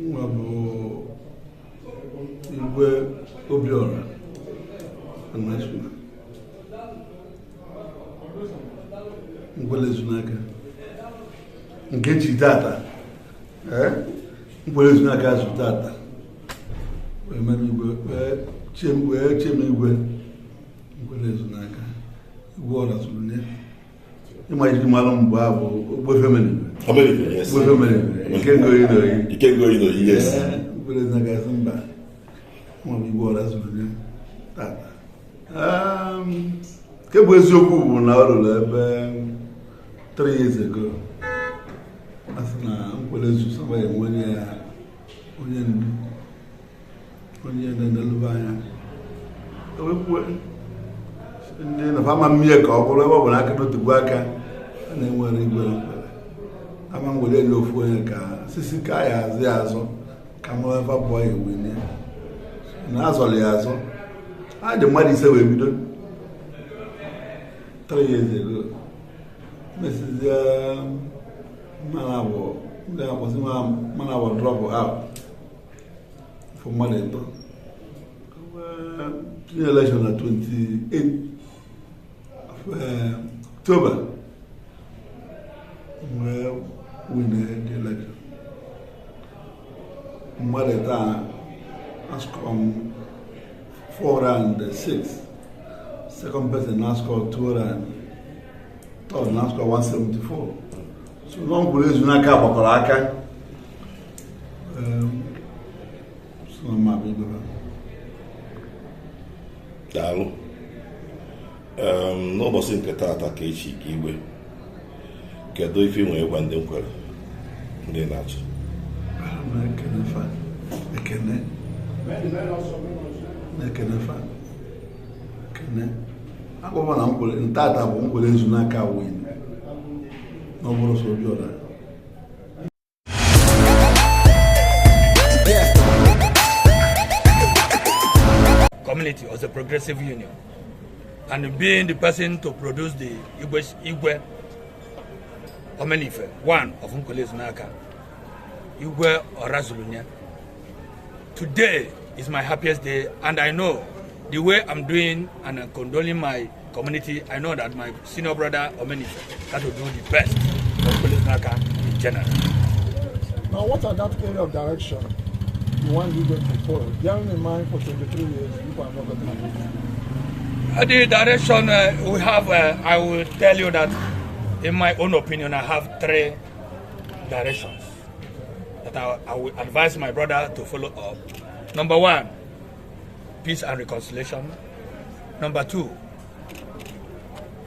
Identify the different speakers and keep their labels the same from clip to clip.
Speaker 1: Igwe Obiora Nkwelle-Ezunaka nke ji data Nkwelle-Ezunaka azụ data wee mere Igwe wee chem Igwe Nkwelle-Ezunaka Igwe Orazulunye ịma iji mara mgbe a bụ ogbefe mere
Speaker 2: Ike ngoyi n'oyi, yes.
Speaker 1: Nkwelle-Ezunaka asị mba Igwe Orazulunye tata nke bụ eziokwu bụ na ọ rụrụ ebe 3 years ago asị na Nkwelle-Ezunaka enwenye ya onye na-eleba anya ndị na-ama mmiri ka ọ bụrụ ebe ọ bụ na aka n'otegbu aka a na-enwere Igwe Nkwelle ama nwere enye ofu onye ka sisi ka ya azụ ya azụ ka mụrụ ebe abụọ ya ewenye na azọrọ ya azụ a dị mmadụ ise wee bido 3 years ago mesizie mana abụọ drop out for mmadụ ịtọ tinye election na 28 October wee win the election mmadụ ịtọ ASCOM 406, second person now scored 200, third now scored 174. So Nkwelle-Ezunaka gbakwara aka so na ma bido
Speaker 2: daalụ n'ụbọchị nke taata ka echi ka Igwe kedu ife nwere gwa ndị Nkwelle ndị na-achị
Speaker 1: ekene akpọba na Nkwelle ntata bụ Nkwelle-Ezunaka win n'ọbụrụ so Obiora.
Speaker 3: Community was a progressive union, and being the person to produce the Igwe Omenife, one of Nkwelle-Ezunaka, Igwe Orazulunye. Today is my happiest day, and I know the way I'm doing and I'm condoling my community, I know that my senior brother Omenife got to do the best for Nkwelle-Ezunaka in general.
Speaker 4: Now, what are that area of direction you want Igwe to follow? Bearing in mind for 23 years, you are not going to
Speaker 3: the direction we have, I will tell you that in my own opinion, I have 3 directions that I will advise my brother to follow up. Number 1, peace and reconciliation. Number 2,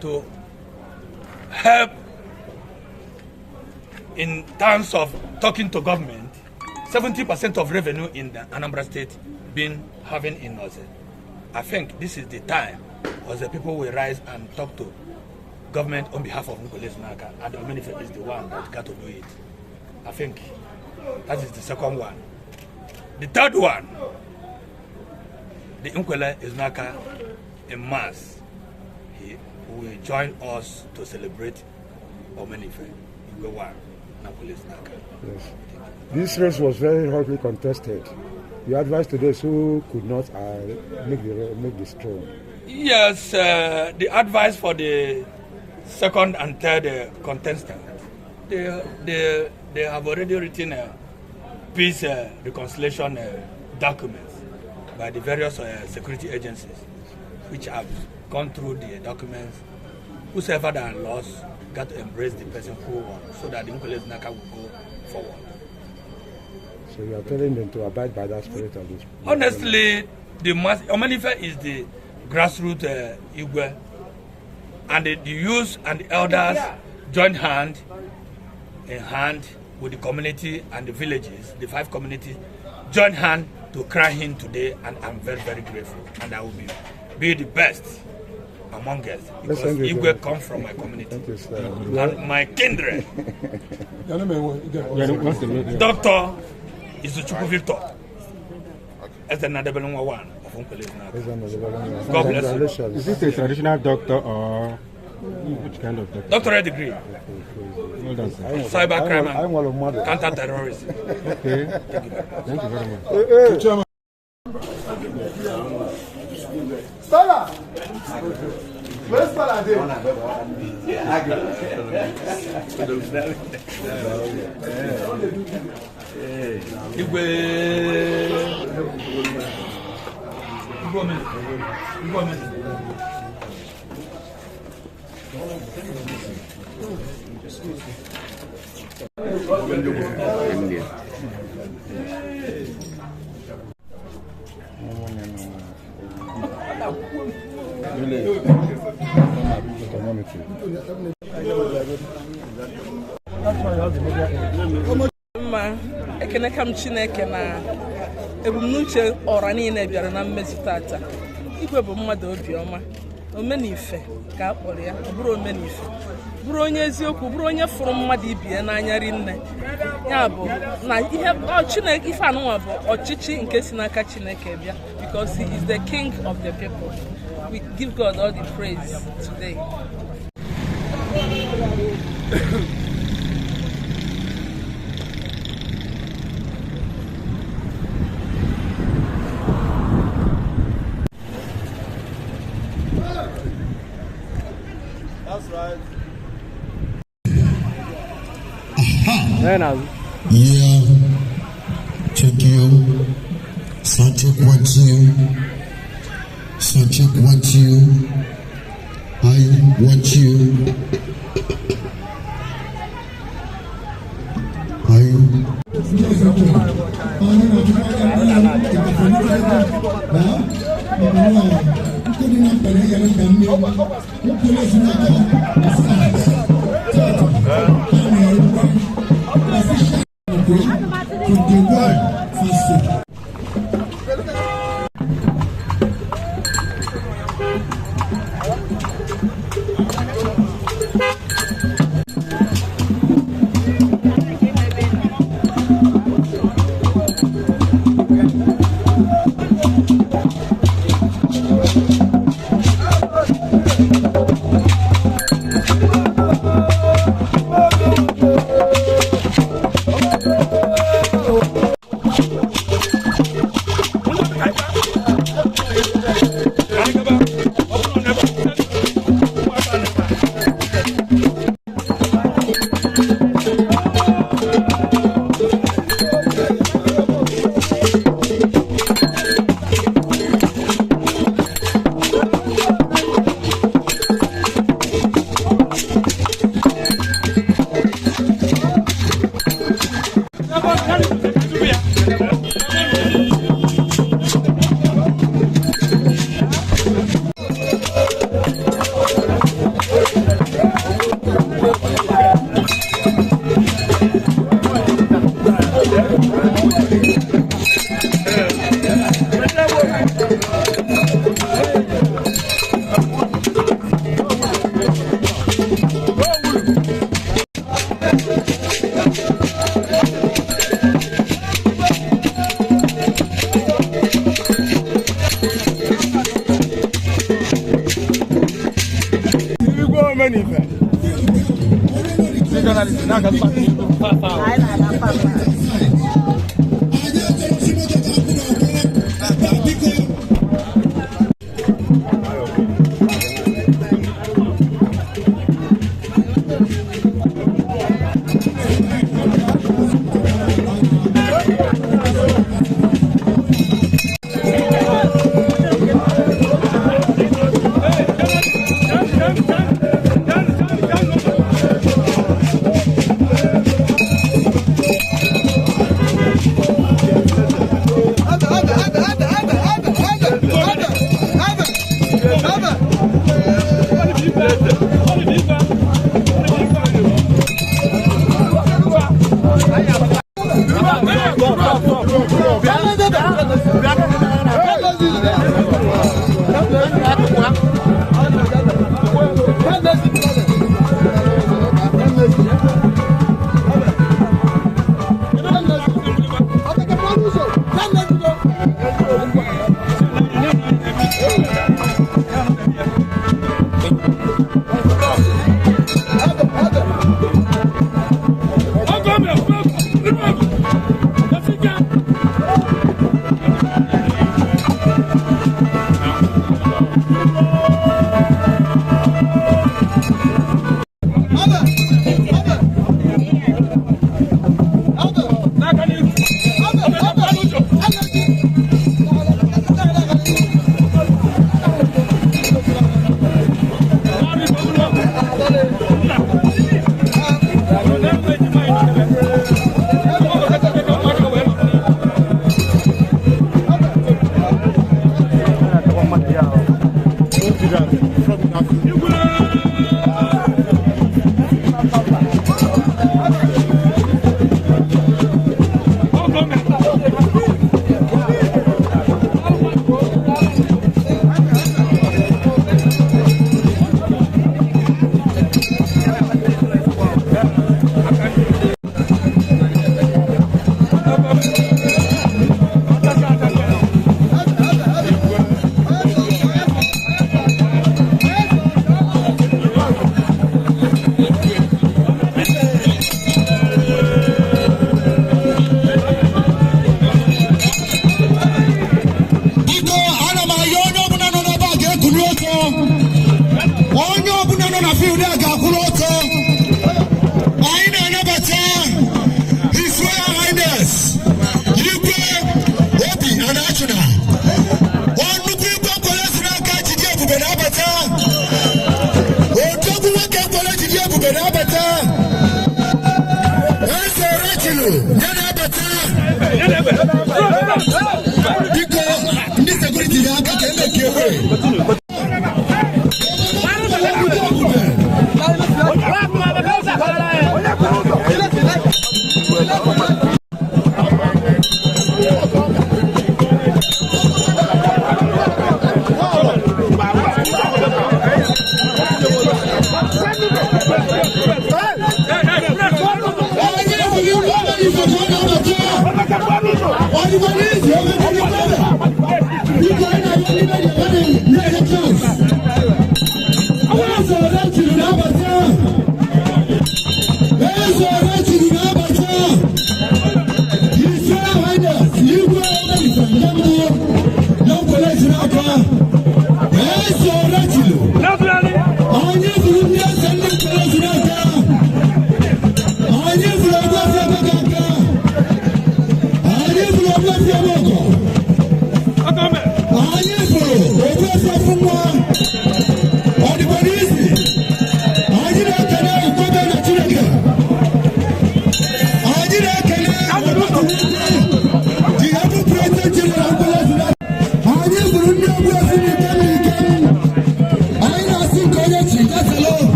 Speaker 3: to help in terms of talking to government. 70% of revenue in the Anambra State been having in us. I think this is the time as the people will rise and talk to government on behalf of Nkwelle-Ezunaka, and Omenife is the one that got to do it. I think that is the second one. The third one, the Nkwelle-Ezunaka in mass, he will join us to celebrate Omenife, Igwe one, Nkwelle-Ezunaka.
Speaker 5: Yes. This race was very hotly contested. You advised to those who could not make the straw.
Speaker 3: Yes, the advice for the second and third contestant, they have already written peace reconciliation documents by the various security agencies, which have gone through the documents. Whoever that lost got to embrace the person who won, so that the Nkwelle-Ezunaka will go forward.
Speaker 5: So you are telling them to abide by that spirit of this.
Speaker 3: Honestly, the Omenife is the grassroots Igwe, and the youth and the elders join hand in hand with the community and the villages, the 5 communities, join hand to crown him today, and I'm very, very grateful. And I will be the best among us, because Igwe comes from my community and my kindred. Dr. Izuchukwu Victor as the Nadebelunwa one of Nkwelle-Ezunaka. God bless you.
Speaker 6: Is this a traditional doctor or
Speaker 5: Which kind of doctor?
Speaker 3: Doctorate degree.
Speaker 5: Well done, sir.
Speaker 3: Cybercrime
Speaker 5: I'm one of mother.
Speaker 3: counter-terrorism.
Speaker 5: Okay. Thank you very much.
Speaker 4: Stella! Where's Stella?
Speaker 3: Igwe
Speaker 6: ekeneka m Chineke na ebumnuche ọra niile bịara na mmezu tata. Igwe bụ mmadụ obiọma, omenife ka a kpọrọ ya, ọ bụrụ omenife, bụrụ onye eziokwu, bụrụ onye fụrụ mmadụ ibie n'anya rinne. Ya bụ na ihe Chineke ife anụnwa bụ ọchịchị nke si n'aka Chineke bịa, because he is the king of the people. We give God all the praise today.
Speaker 4: That's right.
Speaker 7: Yeah, check you. Sound check 1 2. Sound check 1 2. I want you.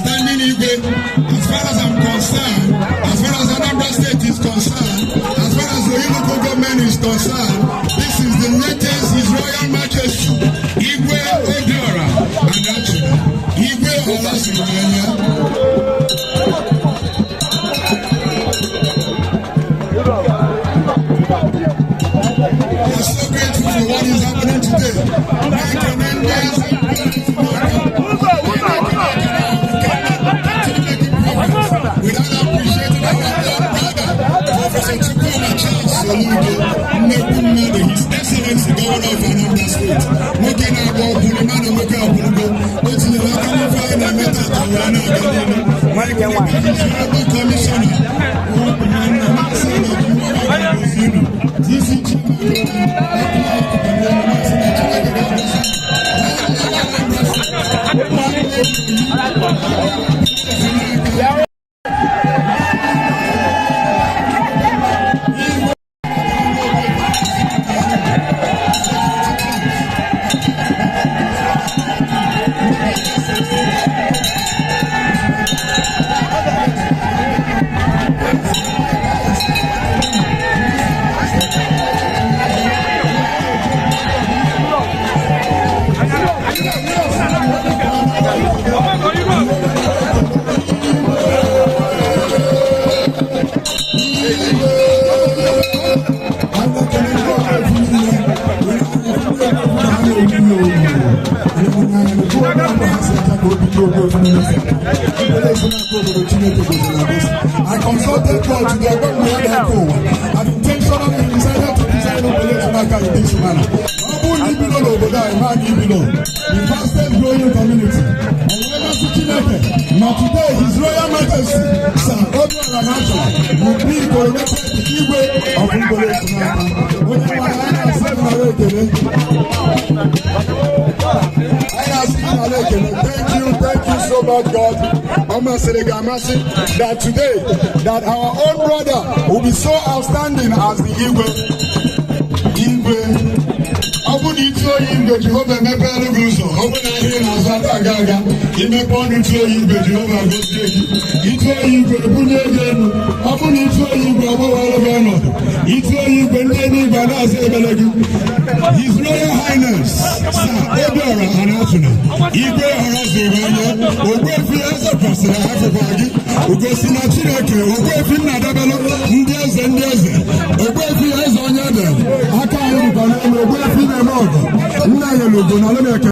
Speaker 7: As far as I'm concerned, as far as Anambra State is concerned, as far as the local government is concerned, this is the latest His Royal Majesty, Igwe Orazulunye of We are so grateful for what is happening today. His Excellency Governor of Anambra State, working out Bulimano which is the I consulted God today when we had that call. I've intentionally decided to design Gbooza in this manner. The fastest growing community. Now today, His Royal Majesty, Sir Igwe Orazulunye will be coronated the Igwe of Nkwelle-Ezunaka. Thank you so much, God. That today, that our own brother will be so outstanding as the Igwe. Open into Igwe, Jehovah mepere Gbooza. Open ahịa na-azụ aga aga. Imepe ọnụ into Igwe, Jehovah gozie gị. Into Igwe, bunye gị elu. Open into Igwe, ọgbọwara gị ọnọdụ. Into Igwe, ndị Igwe na-azụ ebele gị. His Royal Highness, Sir Igwe Orazulunye, Igwe Orazulunye, Ogbuefi eze kwasịrị afụfa gị. Ugosi na Chineke, Ogbuefi nnadabelu ndị eze. Ogbuefi eze onye dị. Aka anyị dịkwa n'elu Ogbuefi na-eme ọgụ. Nna ya logo na Olumeke.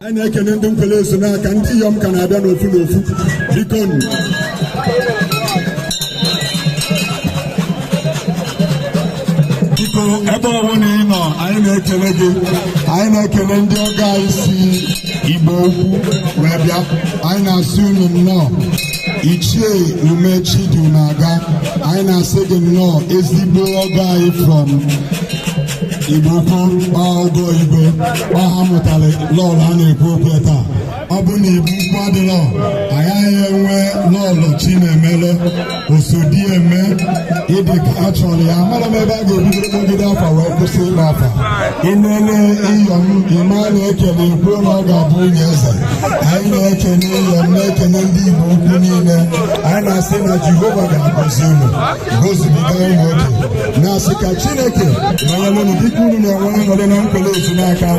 Speaker 7: anyị na-ekene ndị Nkwelle-Ezunaka ndị iyom ka na-abịa n'ofu n'ofu biko ebe ọbụla ị nọ anyị na-ekele gị anyị na-ekele ndị ọga anyị si Igbo okwu wee bịa anyị na-asị unu nnọọ Ichie Umechi dị na-aga anyị na-asị gị nnọọ ezigbo ọga anyị from Igbo ọgọ Igbo ọha mụtara lọọlụ a na-ekwu okwu taa ọ bụ na Igbo ukwu adịrọ agaghị enwe lọọlụ Chinemele Osodieme ịdị ka a chọrọ ya mara m ebe a ga-ebido kpọgide afa wee kwụsị ịgba afa ịnele iyom ịma na-ekele kwuo na ọ ga-abụ nwunye eze anyị na-ekele iyom na-ekele ndị Igbo ukwu niile anyị na-asị na Jehova ga-agọzi unu gozibiga unu oke na-asị ka Chineke nọnyere unu dịka unu na-enwe ọnọdụ na Nkwelle-Ezunaka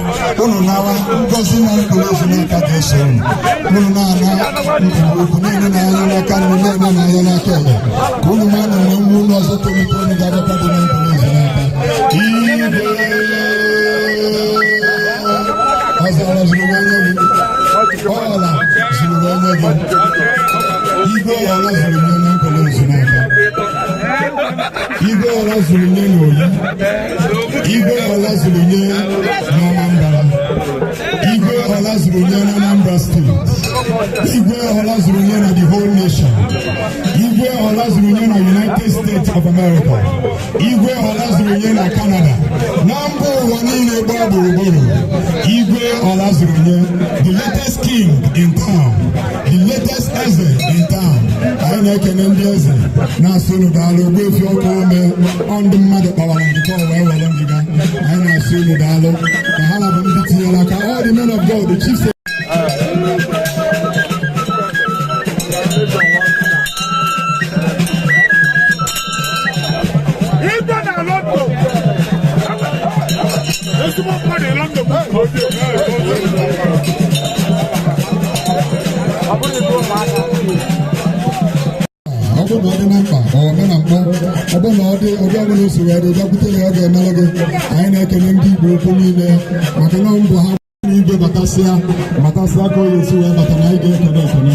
Speaker 7: unu nawa ngozi na Nkwelle-Ezunaka ga-eso unu na-ana Igbo ukwu niile na-anya n'aka nne na-eme na-anya n'aka enye ka unu ma na enwe nwa ụlọ ọzọ tolite unu ga-abata dị na Nkwelle-Ezunaka ọzara zuru onye gị ọla zuru onye gị Igwe Orazulunye na Nkwelle-Ezunaka Igwe Orazulunye na Oyi Igwe Orazulunye na Anambra Igwe Orazulunye na Anambra State Igwe Orazulunye na the whole nation Igwe Orazulunye na United States of America Igwe Orazulunye na Canada na mba ụwa niile gbaa gburugburu Igwe Orazulunye the latest king in town the latest eze in town anyị na-ekene ndị eze na-asị unu daalụ Ogbuefi ọkụ ome ndị mmadụ kpawara ndịkọ wee were ngịga anyị na-asị unu daalụ ka ha na bụ ndị tinyere aka all the men of God the chiefs ọ bụ na ọ dị na mkpa ọ mee na mkpọ ọ bụ na ọ dị ọbịa ọbụla usoro ya dị bịakwutere ya ọ ga-emere gị anyị na-ekele ndị Igbo okwu niile maka na mbụ ha igwe batasịa ka onye esi wee bata na anyị ga-ekele ekele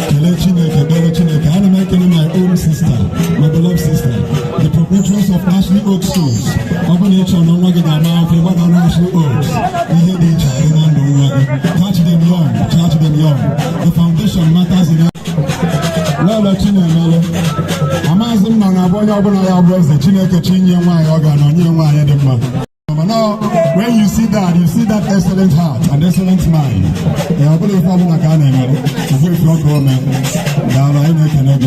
Speaker 7: kelee Chineke kpere Chineke ana m ekele my own sister my beloved sister the proprietress of Ashley Oaks Schools ọ bụ na ị chọrọ na nwa gị ga-ama afọ ịgbada na Ashley Oaks ihe dị iche dị na ndụ nwa gị catch them young the foundation matters in lọlọ Chinemele amaghịzị m na abụ onye ọbụla ya bụ eze Chineke chinye nwaanyị ọ ga-anọ nye nwaanyị dị mma. Now, when you see that excellent heart and excellent mind. I believe I'm not going to go if you're going down. I make an egg.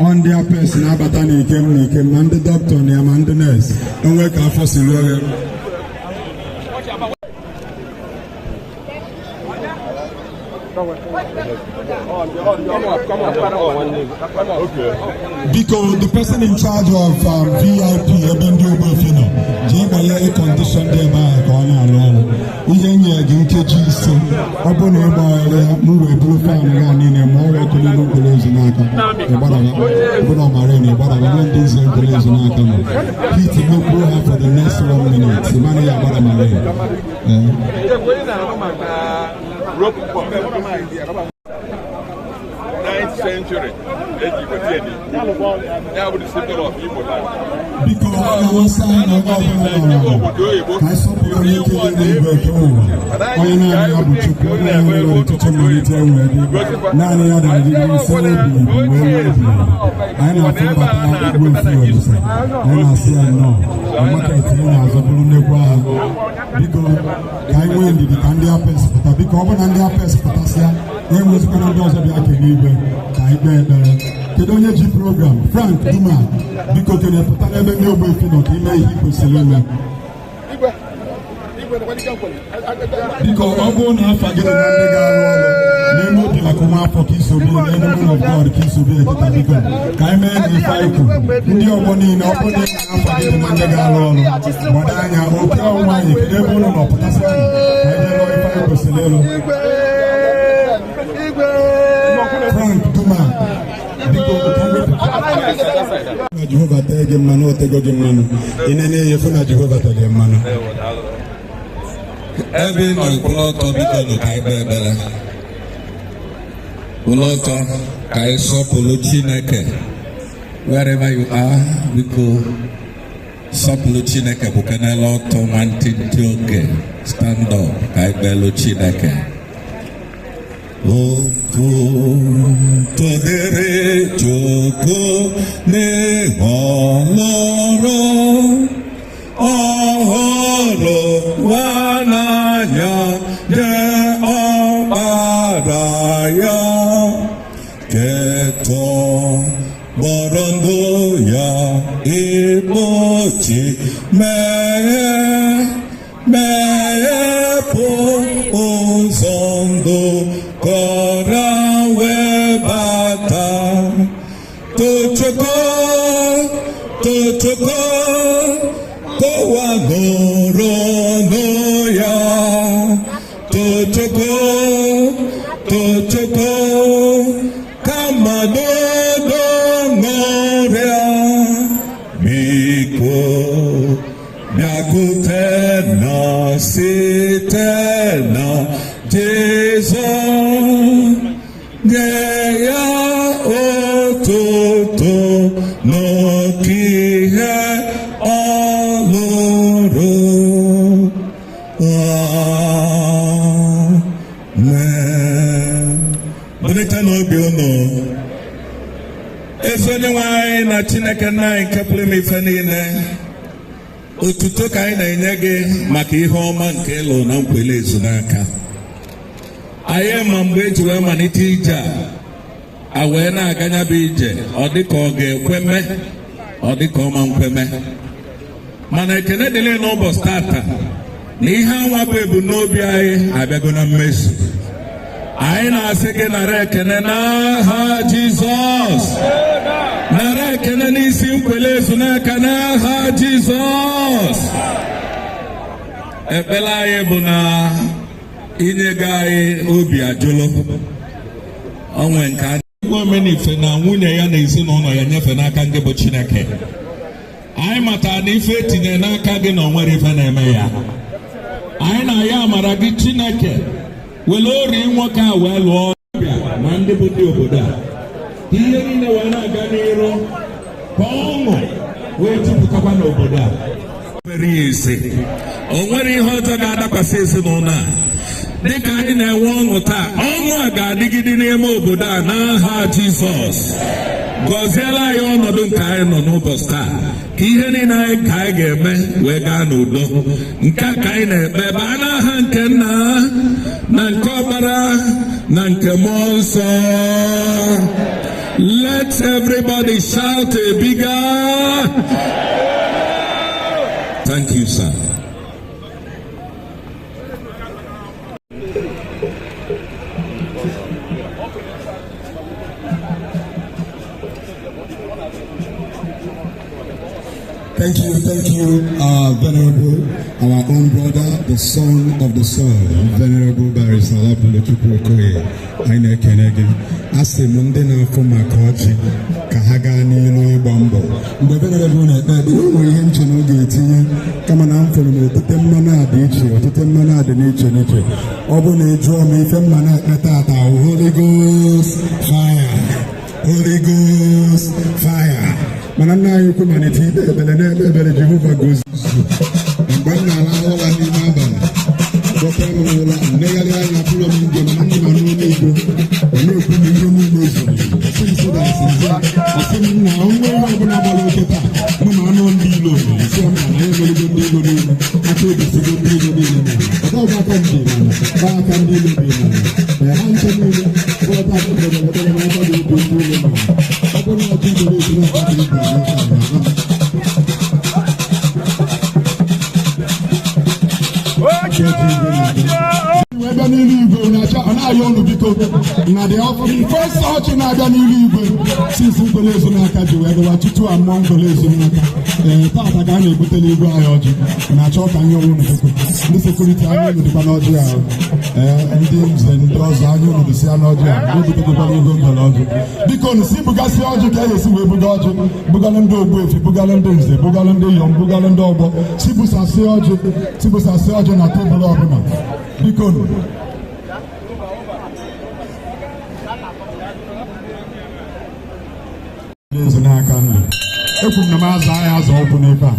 Speaker 7: On their person, Abatani came, and the doctor, and the nurse, and wake up for Silver. Because the person in charge of VIP, Ebendio Bofino, Jabaya air condition there by Corner alone. Ian Ginkeji, so upon a boy, move a blue fan in a more Nkwelle-Ezunaka, Marine, but I went this Nkwelle-Ezunaka. Heat no go for the next 1 minute. The money about Marine.
Speaker 8: 9th century. That was the symbol of Igbo land.
Speaker 7: Because I was saying about Kedonye G program, Frank Duma, biko kene putana eme ni ogbe fino ki ime ihe kwesịrị ime. Biko ọbụ na afa gị na ndị ga-arụ ọrụ n'ime obi maka ụmụ afọ ka isobe n'enugu of God ka isobe ekita biko ka ime na ife ikwu ndị ọgbọ niile ọbụ na afa gị na ndị ga-arụ ọrụ gbado anya oke ọnwa anyị kedu ebe ụlọ nọpụtasị ka ije rụọ ife anyị kwesịrị ịlụ. Frank Duma na Jehovah tege mmanụ otego gị mmanụ inene yefu na Jehovah tege mmanụ
Speaker 9: ebe nọ ụlọtọ biko nọ ka ikpe ekpere ụlọtọ ka ịsọpụrụ Chineke wherever you are biko sọpụrụ Chineke bụ kenele ọtọ nwantịntị oge stand up ka ikpelu Chineke. Todere Chukwu n'ịhọlọrọ ọhụrụ nwananya je ọkpara ya ketọ gbọrọ ndụ ya igbochi meghepụ ụzọ ndụ kọra webata tochoko kowa nọrọ n'ya tochoko kama dodo n'ọrịa biko bịakute na site na Jesus, Geya ototo nokihe aloro. Amen. Bonita no biono. Ezone wai na Chineke na nke pụrụ ime ife niile. Otuto ka anyị na-enye gị maka ihe ọma nke ịlụ na Nkwelle-Ezunaka. Anyị ma mgbe eji wee malite ije a wee na-aganya bụ ije ọ dịka ọ ga-ekweme ọ dịka ọma nkweme mana ekene dịle n'ụbọchị tata na ihe anwa bụ ebumnobi anyị abịago na mmezu. Anyị na-asị gị nara ekene n'aha Jizọs, nara ekene n'isi Nkwelle-Ezunaka n'aha Jizọs. Ekpere anyị bụ na inyego anyị obi ajụlụ onwe nke anyị omenife na nwunye ya na ezinụlọ ya nyefe n'aka ndị bụ Chineke. Anyị matara na ife etinye n'aka gị na onwere ife na-eme ya. Anyị na ya amara gị Chineke were ori nwoke a wee lụọ ọbịa na ndị bụ ndị obodo a ihe niile wee na-aga n'iru ka ọṅụ wee jupụtakwa n'obodo a. O nwere ihe ọzọ ga-adakwasị ezinụlọ a dịka anyị na-enwe ọṅụ taa. Ọṅụ a ga-adịgide n'ime obodo a n'aha Jizọs. Gọziela anyị ọnọdụ nke anyị nọ n'ụbọchị taa ka ihe niile anyị ka anyị ga-eme wee gaa n'udo. Nke a ka anyị na-ekpe baa n'aha nke Nna na nke Ọkpara na nke Mmụọ Nsọ. Let everybody shout a bigger thank you, sir.
Speaker 7: Thank you, Venerable, our own brother, the son of the soil, Venerable Barrister Olabuluchukwu Okoye, Aine Kenege. Asị m ndị na-afụ maka ọchị ka ha gaa n'ihu ịgba mbọ. Mgbe Venerable na-ekpe ekpere, o nwere ihe nche na ọ ga-etinye kama na m fụrụ m otute mmanụ a dị iche, otute mmanụ a dị n'iche n'iche. Ọ bụ na ị jụọ m ife mmanụ ekpe tata, Holy Ghost fire, Holy Ghost fire. Mana nna anyị ukwu malite ikpe ekpere na-ekpe ekpere Jehova gozi. Mgbe m na-ala ụra n'ime abalị, dọkara m ụra, mmegharị anya pụrụ m igwe mana ndị nọ n'ụlọ igwe, onye ekwu na ihe niile zuru. Asị m na onwe ihe ọbụla gbara oke taa, mụ na anụ ndị ilo si m na ya emerigo ndị ilo niile, aka ebisigo ndị ilo niile n'ala. Ọdọ ọgba aka m dị n'ala, gbaa aka ndị ilo dị n'ala. Ha nche niile, bụrụta akụ mgbe na-emetere m aka dị otu ndị ilo n'ala. Ọ bụrụ na ọtụ igwe na-esi na aka dị ebe n'ilu igwe na-acha ọ na-ayọ ọnụ biko na dị ọkụ first ọchị na-abịa n'ilu igwe since Nkwelle-Ezunaka ji wee dịwa tutu amụọ Nkwelle-Ezunaka. Tata ka a na-ebutela igwe anyị ọjị na-achọ ka anyị ọnwụ biko ndị sekuriti anyị ụnụ dịkwa n'ọjị ahụ, ndị nze ndị ọzọ anyị ụnụ dịsị ya n'ọjị ahụ na-ebutekwala ego ngere ọjị biko nsi bugasị ọjị ka e esi wee buga ọjị bugalụ ndị ogbuefi, bugalụ ndị nze, bugalụ ndị iyom, bugalụ ndị ọgbọ, sibusasị ọjị na tebụl ọbụla biko nụ. N'aka ndụ ekwu m na m aza anyị aza ọkwụ n'ebe a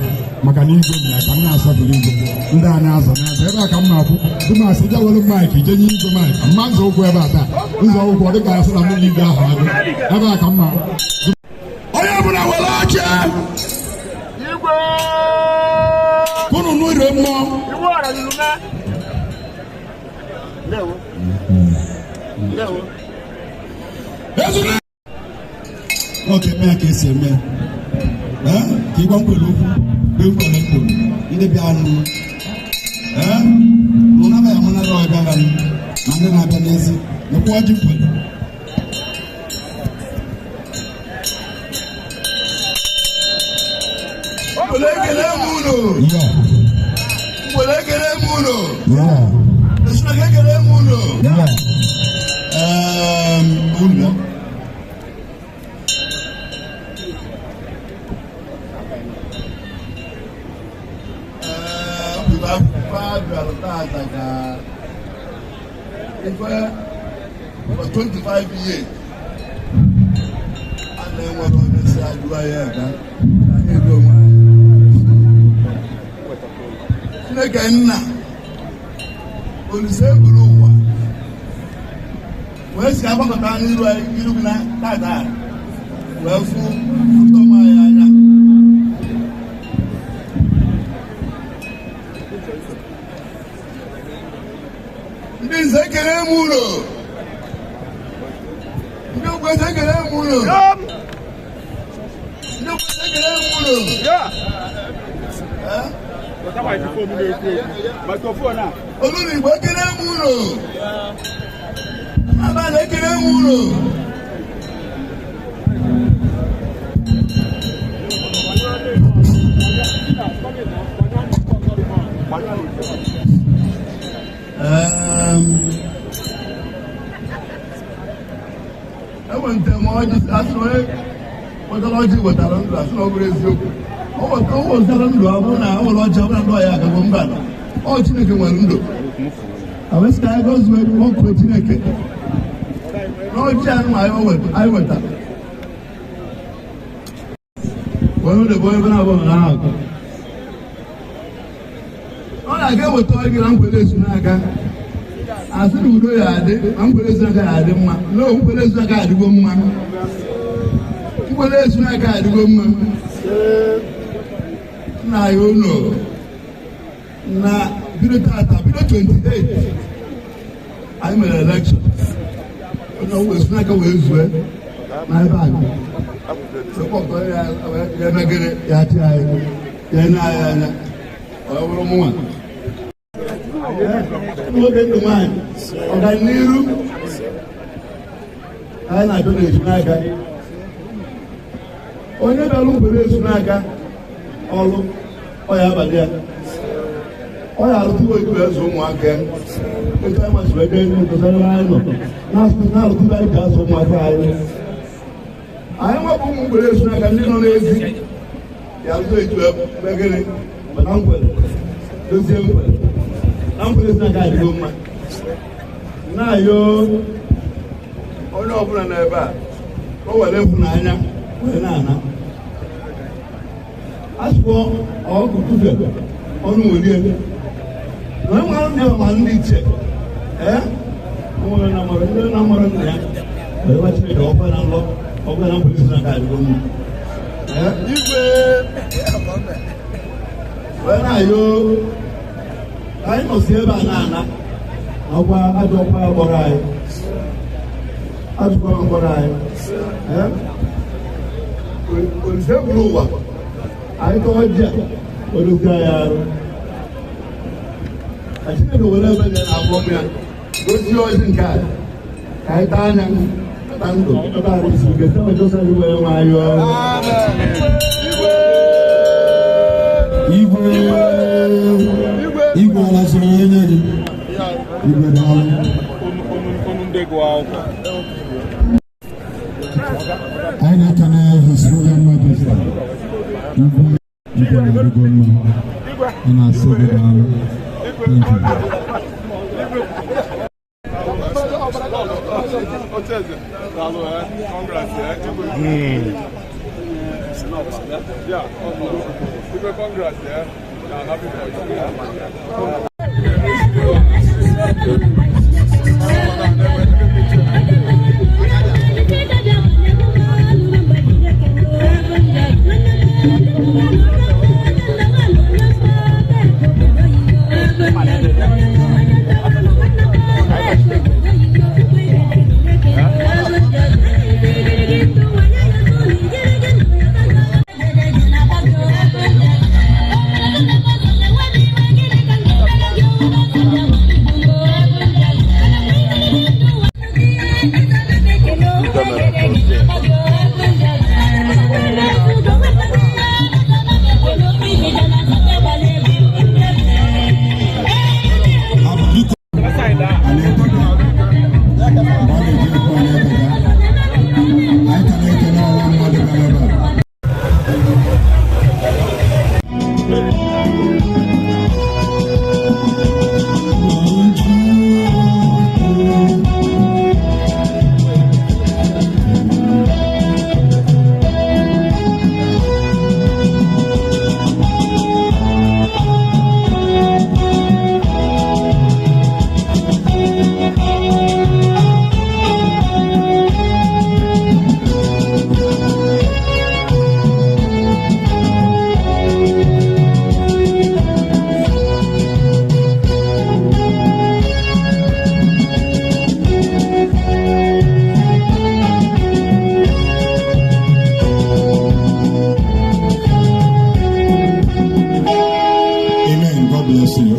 Speaker 7: maka na igwe m ya ka m na-asabụrụ igwe ndị anyị aza n'aza ebe a ka m na-akwụ dị masị ije were maịkị ije nye igwe maịkị mma nzọ ụkwụ ebe a taa nzọ ụkwụ ọ dị ka asị na mụ na igwe ahụ agụ ebe a ka m na-akwụ. Onye ọbụla were ọchị igwe unu n'ire mmụọ oke mee ka esi eme ka ịgwa nkwere okwu be nkwere mkpụrụ ndị bịa anụ ụnaba ya mụnara ọbịa ha ma ndị na-abịa n'ezi nekwa ọjị nkwere ekele m ụlọ ekele m ụlọ ekele m ụlọ ụlọ for 25 years and then what on the side do I have I do one again on the same room where's the Abba you look at that well for my Sekere mulo. Ndokwe sekere mulo. Ndokwe sekere mulo. Yeah. What am I before me? Microphone na. Oluri gbe kere mulo. Aba sekere mulo. I went to my that's right. What the logic with that, that's not easy. Oh, that I will watch out and I can go back. Oh, Chineke window. I was sky goes with one Chineke. No, Chan, I went up. Well, the boy went over now. I get what I get Nkwelle-Ezunaka. I said, we do it. Nkwelle-Ezunaka had him. No, Nkwelle-Ezunaka had the woman. Nkwelle-Ezunaka had the woman. Now you know. Now, Bill 28. I'm an election. You know, Ezunaka was well. My bag. So, I'm not getting it. Nwoke nwanyị ọganiru anyị na-abịa n'Ezunaka onye bịara Nkwelle-Ezunaka
Speaker 1: ọrụ ọya abalị ya ọya arụtụgo Igwe eze ụmụaka etu anyị masịrị ebe ndụzara anyị nọ na-arụtụgo anyị ga-azụ ụmụaka anyị nwebụ ụmụ Nkwelle-Ezunaka ndị nọ n'ezi ya arụtụ Igwe begịrị na Nkwelle dozie Nkwelle na Nkwelle-Ezunaka adịgo mma na-ayọ onye ọbụla n'ebe a o were ịhụnanya wee na-ana asụkwọ ọgụ tụfe ọnụ nwere ebe na enwere ndị ọma ndị iche nwere ndị na-amụrụ nna ya wee gbachiri ka ọkwa na nlọ ọkwa na Nkwelle-Ezunaka adịgo mma Igwe wee na-ayọ anyị nọsi ebe a na-ana ọkwa ajọ ọkwa gbọrọ anyị ajụkwa mkpọrọ anyị Olise gburu ụwa anyị tọọ ji a odozi anyị arụ ka Chineke were ebe dị na-agwọ m ya gozie ozi nke a ka anyị taa anya ta ndụ ebe a isi ike site Majesty were nwe anyị
Speaker 7: Igwe Orazulunye gị Igwe daalụ anyị na-ekene His Royal Majesty Igwe na-adịgo mma ị na-asị gị daalụ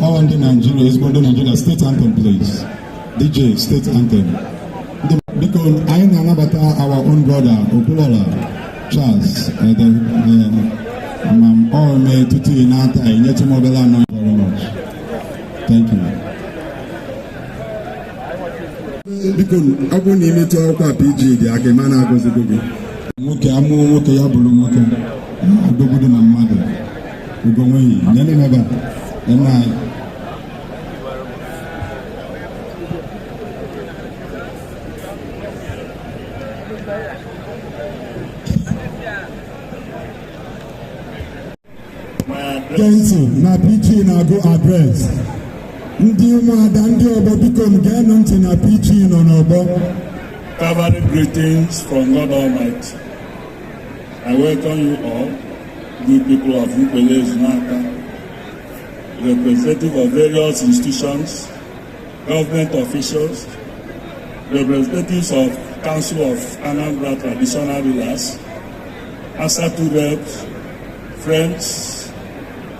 Speaker 7: All in Nigeria is going to Nigeria state anthem, please. DJ state anthem. Because I know about our own brother, Okulala, Charles, all me to tea nata, yet to mobile very much. Thank you. Because I won't even talk about PG, the Akemana goes to go. Moke, Amu, Moke, Yabulu, Moke, Dogu, my mother. We go away. Nelly Maba, and I. Gentle, na PG na go address. Ndi ụmụada ndị ọgbọ biko geenụ ntị na PG nọ n'ọgbọ.
Speaker 10: Cavalry greetings from God Almighty. I welcome you all, good people of Nkwelle-Ezunaka, representatives of various institutions, government officials, representatives of Council of Anambra Traditional Rulers, Asatu reps, friends,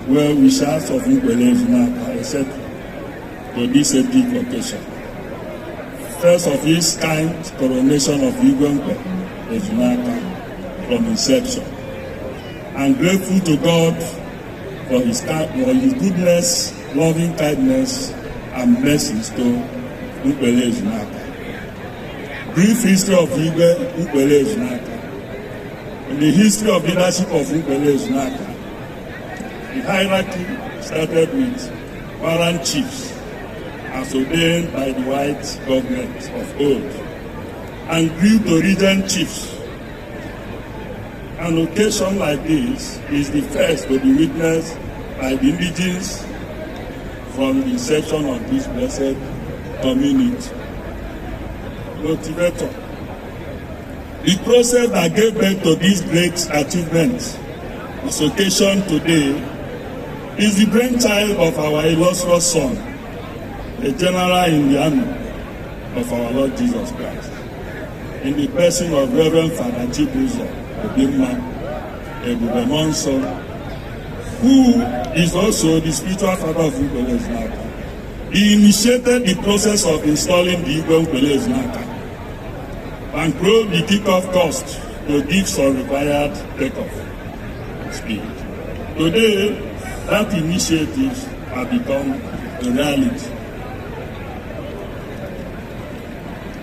Speaker 10: well-wishers of Nkwelle-Ezunaka, etc. to this epic occasion. First of its kind, coronation of Igwe Orazulunye from inception. I'm grateful to God for his goodness, loving kindness, and mercies to Nkwelle-Ezunaka. Brief history of Igwe Nkwelle-Ezunaka. In the history of leadership of Nkwelle-Ezunaka, the hierarchy started with warrant chiefs as ordained by the white government of old, and grew to regent chiefs. An occasion like this is the first to be witnessed by the indigenes from the inception of this blessed community. Motivator. The process that gave birth to this great achievement, this occasion today, is the brainchild of our illustrious son, the general in the army of our Lord Jesus Christ, in the person of Reverend Father Gbooza, who is also the spiritual father of Nkwelle-Ezunaka. He initiated the process of installing the Igwe Nkwelle-Ezunaka and proved the kick-off cost to give some required takeoff speed. Today, that initiatives have become a reality.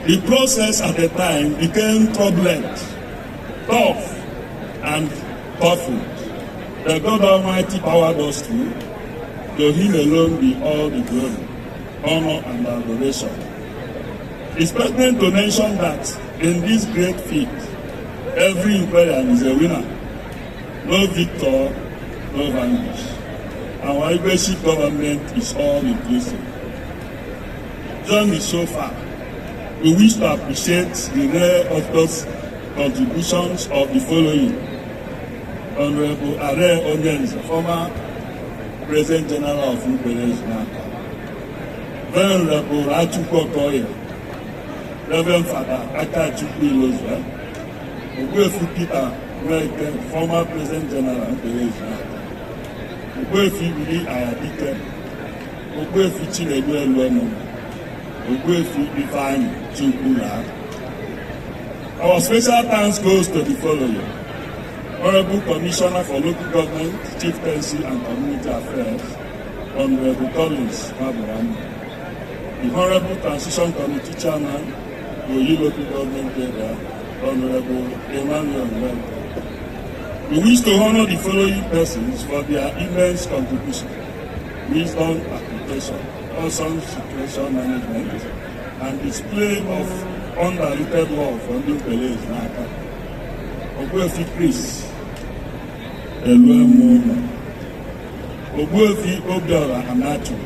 Speaker 10: The process at the time became turbulent, tough, and thoughtful. The God Almighty powered us through. To Him alone be all the glory, honor, and adoration. It's pertinent to mention that in this great feat, every Nkwelle is a winner. No victor, no vanquish. Our Igwe government is all inclusive. Journey so far, we wish to appreciate the rare orthodox contributions of the following: Honorable Are Onyens, former President General of Nkwelle-Ezunaka; Venerable Achukwu Okoye, Reverend Father Akachukwu Ilozwa; Ogbuefi Peter Nweke, former President General of Nkwelle-Ezunaka; Ogbuefi Willie Ayadike; Ogbuefi Chinedu Eluenu; Ogbuefi Ifeanyi Chukwula. Our special thanks goes to the following: Honorable Commissioner for Local Government, Chieftaincy and Community Affairs, Honorable Collins Maburam; the Honorable Transition Committee Chairman, Oyi Local Government Area, Honorable Emmanuel Welker. We wish to honor the following persons for their immense contribution: wisdom application, awesome situation management, and display of undiluted love for Nkwelle-Ezunaka. Ogbuefi Chris Eluemono, Ogbuefi Obiora Anacho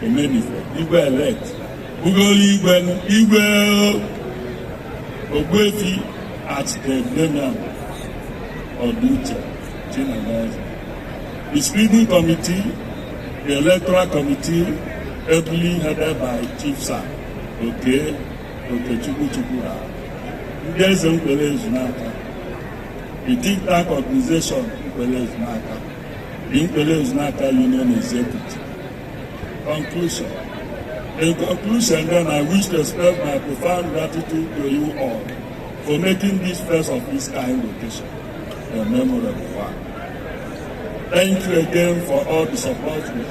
Speaker 10: Emenife, Igwe elect, Ugoli Igwe, Ogbuefi Archdeacon Oduche Chinamaza. The screening committee, the electoral committee, ably headed by Chief Sir Okechukwu, Igwe Nkwelle-Ezunaka, the think tank organization Nkwelle-Ezunaka, the Nkwelle-Ezunaka Union Executive. Conclusion. In conclusion, then, I wish to express my profound gratitude to you all for making this first of its kind occasion a memorable one. Thank you again for all the support we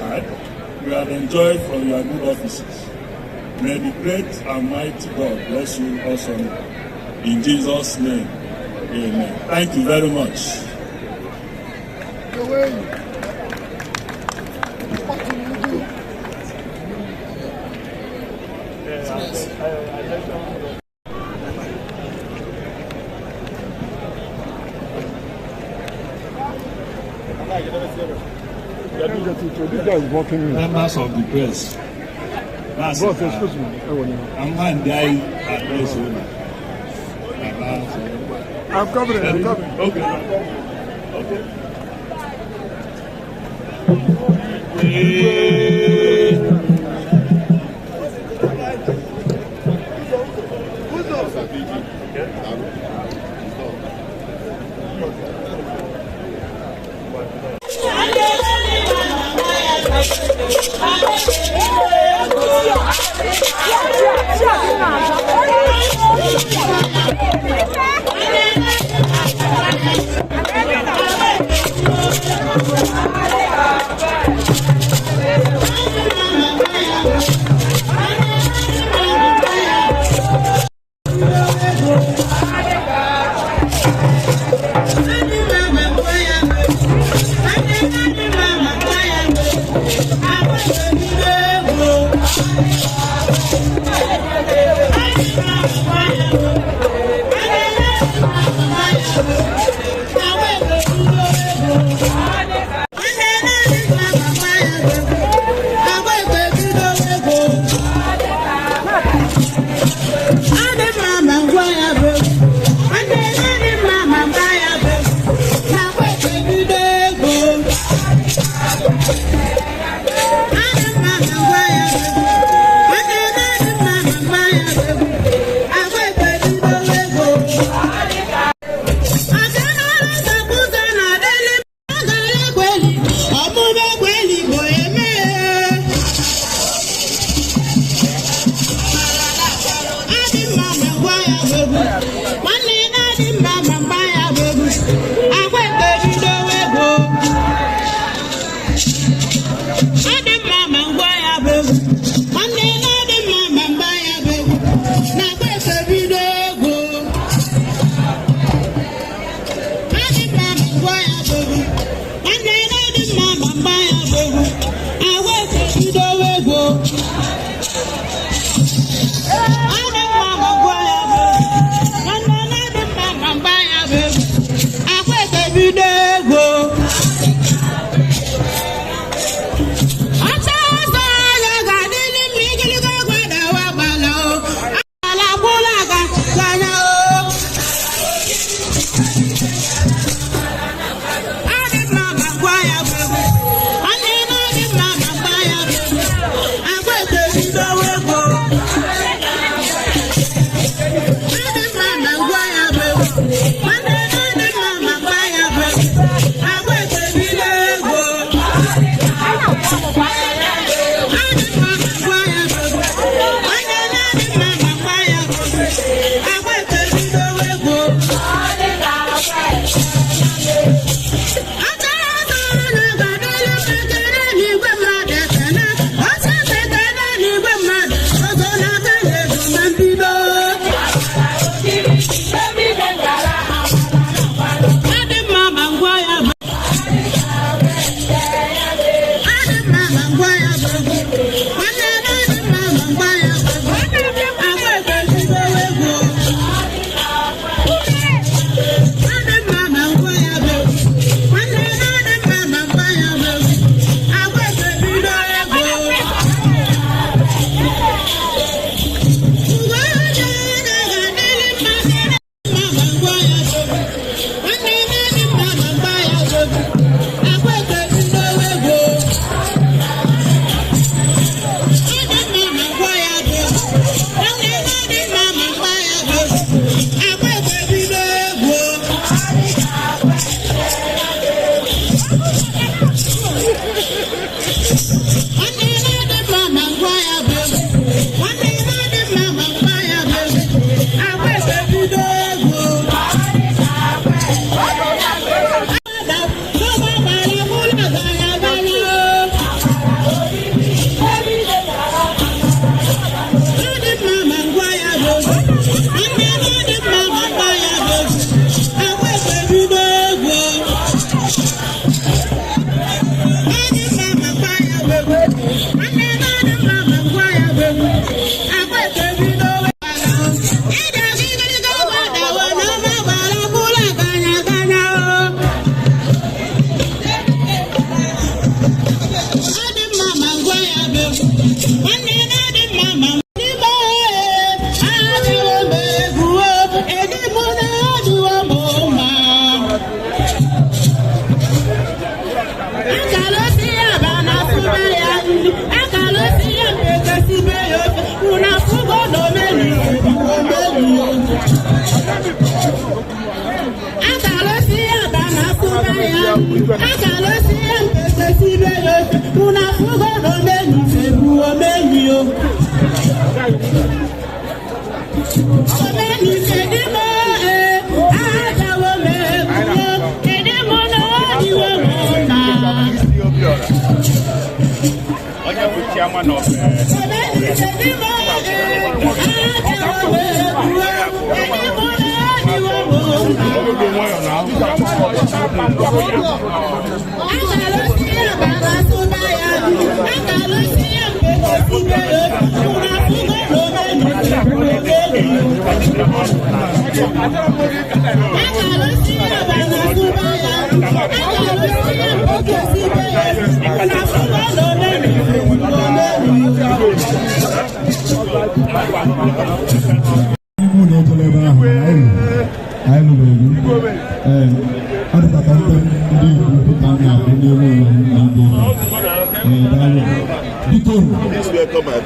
Speaker 10: had enjoyed from your good offices. May the great and mighty God bless you also. In Jesus' name, amen. Thank you very much.
Speaker 5: Members of the press. Excuse me.
Speaker 10: I'm
Speaker 5: covering.
Speaker 10: Okay.
Speaker 11: Thank you.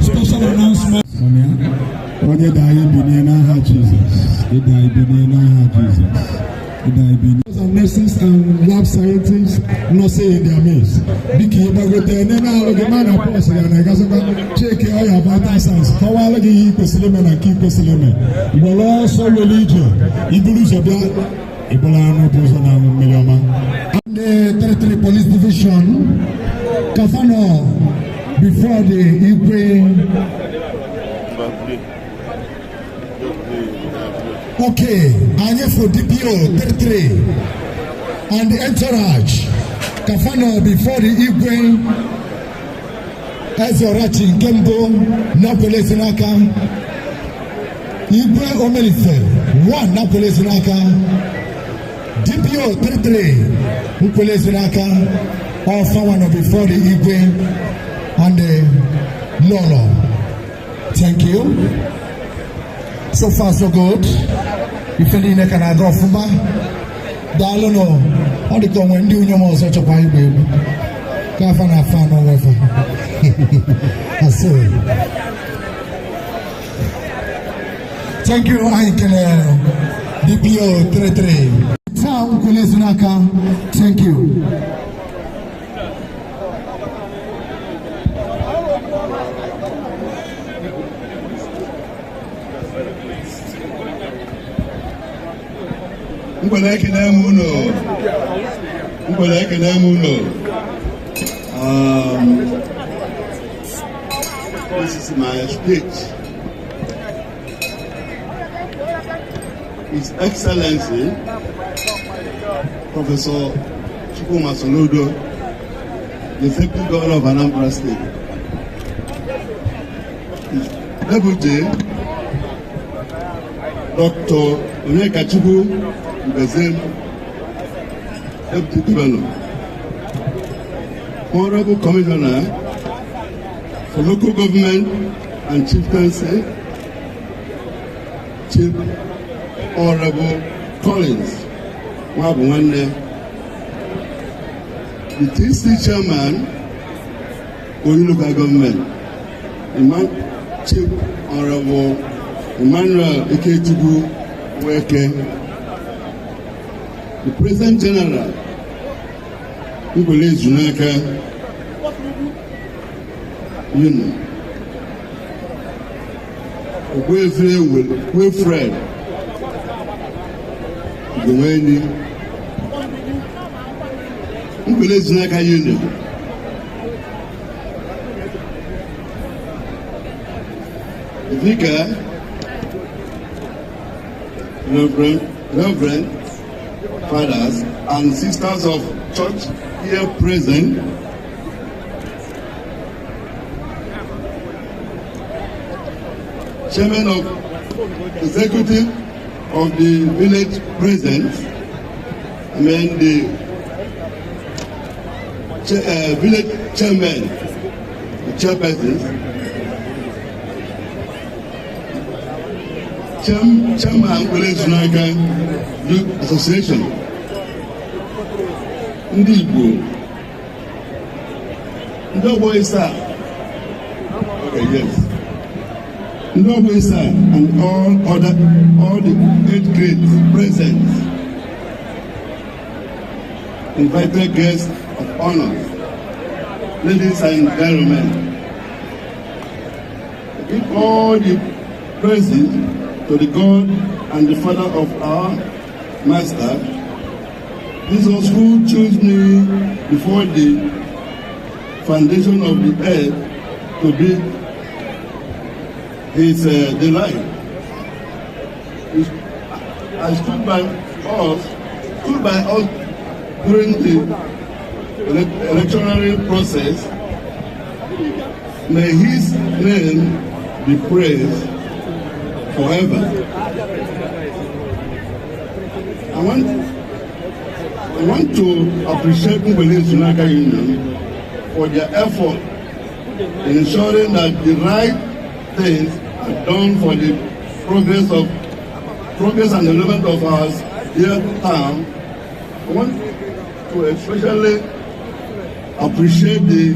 Speaker 7: Special announcement. Onye die bini n'aha Jesus. He die bini n'aha Jesus. And nurses and lab scientists not saying their names. Biki Bagote and then I'll get man up also and I guess check all your vital signs. How I'll get you Pesiliman and keep Pesiliman. But also religion. Ibulus of that Ibolano Bozana Milioma. The Territory Police Division Kafano before the Igwe. Okay, I'm here for DPO 33 and the entourage. Kafano before the Igwe Ezorati Kembo Nkwelle-Ezunaka Igwe Omelife 1 Nkwelle-Ezunaka DPO 33 Nkwelle-Ezunaka all Fawano before the Igwe and the Lolo. Thank you. So far so good. If you need to go from Dalono, all the time when you know such a pie baby. Kafana fan over. I see. Thank you, Uncle DPO 33. Town Nkwelle-Ezunaka. Thank you.
Speaker 11: This is my speech. His Excellency Professor Chukwuma Soludo, the Deputy Governor of Anambra State, His Deputy Dr. Onyekachukwu Mbezem, Deputy Governor, Honorable Commissioner for Local Government and Chieftaincy, Chief Honorable Collins Wabwande, the TC Chairman of Local Government, Chief Honorable Emmanuel Eketubu Weke, the President General Nkwelle-Ezunaka Union, Wilfred Gwendy Nkwelle-Ezunaka Union, the Vicar Reverend Fathers and Sisters of Church here present, Chairman of Executive of the Village present, and then the Village Chairman, the Chairpersons, Chairman Nkwelle-Ezunaka Youth Association, Ndị Igbo, Ndị Ogbo Isa, okay, yes, Ndị Ogbo Isa, and all the 8th grades present, invited guests of honor, ladies and gentlemen, I give all the praises to the God and the Father of our Master, Jesus, who chose me before the foundation of the earth to be His delight. I stood by us during the electoral process. May His name be praised forever. I want to appreciate Nkwelle-Ezunaka Union for their effort in ensuring that the right things are done for the progress and development of our dear town. I want to especially appreciate the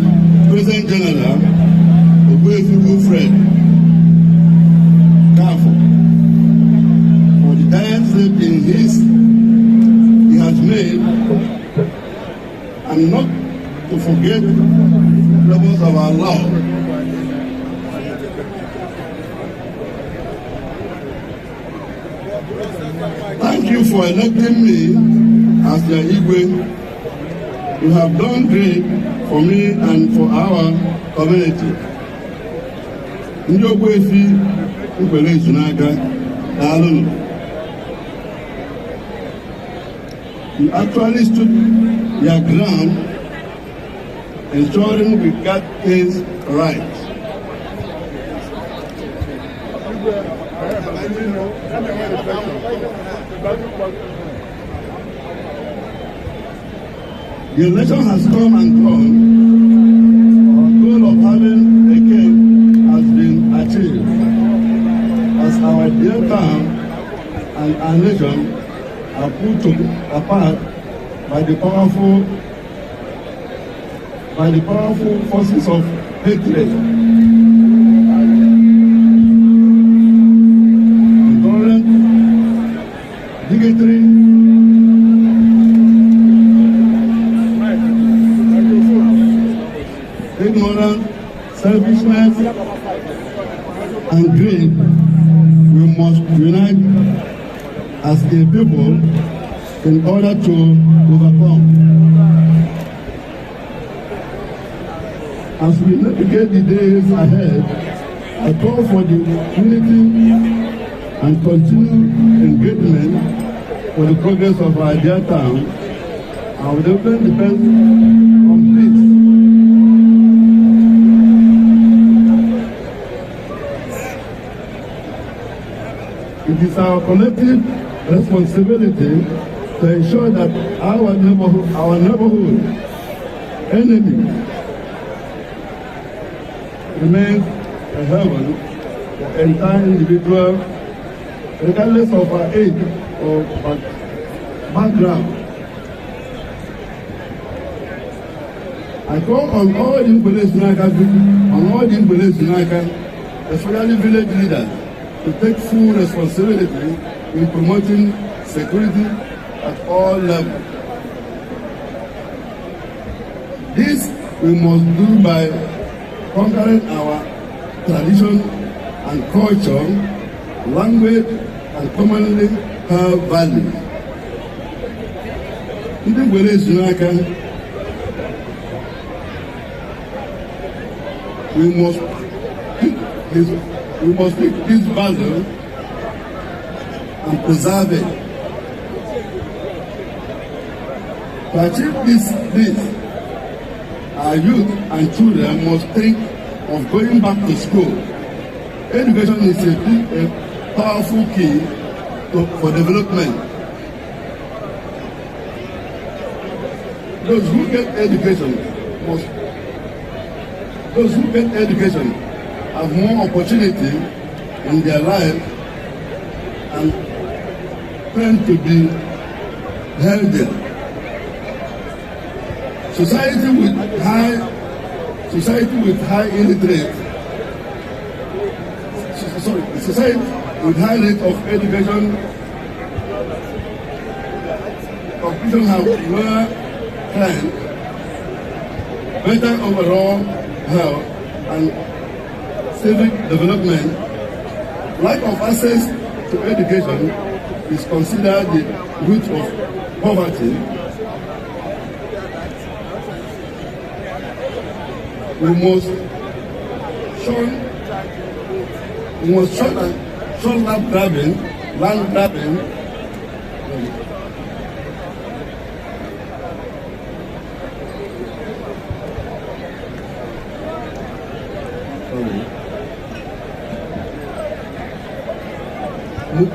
Speaker 11: President General, Wilfred for the time saved in his and not to forget levels of our law. Thank you for electing me as your Igwe. You have done great for me and for our community. Ndị Ogbuefi Nkwelle-Ezunaka, daalụnụ. You actually stood your ground, ensuring we got things right. The election has come and gone. Our goal of having a king has been achieved, as our dear town and our nation are put apart by the powerful forces of hatred. Intolerant, bigotry, ignorance, selfishness, and greed. We must unite as a people in order to overcome. As we navigate the days ahead, I call for the unity and continued engagement for the progress of our dear town. Our development depends on peace. It is our collective responsibility to ensure that our neighborhood enemy remains a heaven for entire individual, regardless of our age or background. I call on all the Nkwelle-Ezunaka, especially village leaders, to take full responsibility in promoting security at all levels. This we must do by conquering our tradition and culture, language, and commonly held values. Ndị Nkwelle-Ezunaka, we must take this value and preserve it. To achieve this, our youth and children must think of going back to school. Education is a powerful key for development. Those who get education have more opportunity in their life and tend to be healthier. Society with high rate of education have lower crime, better overall health, and civic development. Lack of access to education is considered the root of poverty. We must shun land grabbing.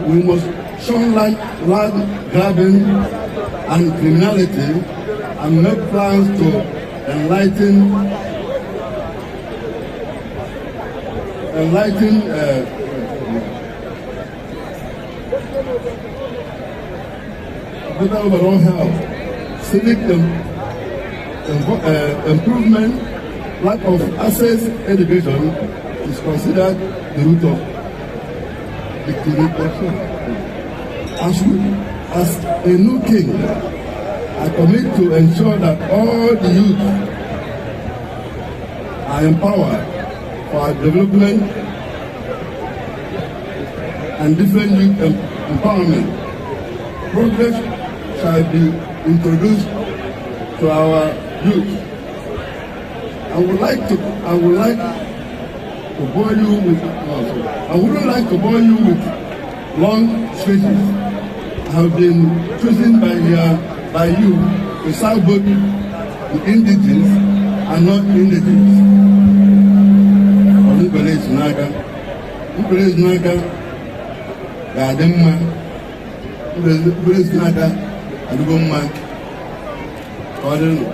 Speaker 11: We must shun land grabbing and criminality and make plans to enlighten better overall health, civic improvement. Lack of access education is considered the root of victimization. As a new king, I commit to ensure that all the youth are empowered for our development and different youth empowerment. Progress shall be introduced to our youth. I wouldn't like to bore you with long speeches. I have been chosen by you to serve both the indigenous and non-indigenous. Igwe Orazulunye ga-adị mma. Igwe Orazulunye adịgo mma. Ka ọ dịrị.